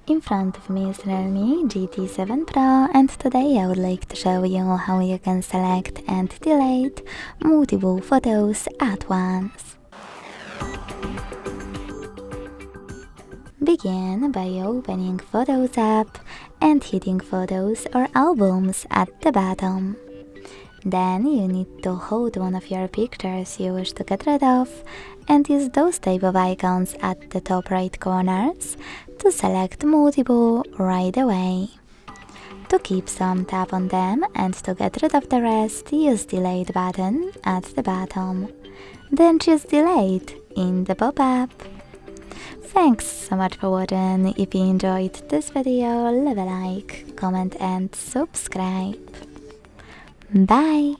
In front of me is REALME GT7 Pro, and today I would like to show you how you can select and delete multiple photos at once. Begin by opening Photos app and hitting Photos or Albums at the bottom. Then you need to hold one of your pictures you wish to get rid of and use those type of icons at the top right corners to select multiple right away. To keep some, tap on them, and to get rid of the rest, use Delete button at the bottom. Then choose Delete in the pop-up. Thanks so much for watching. If you enjoyed this video, leave a like, comment and subscribe. Bye!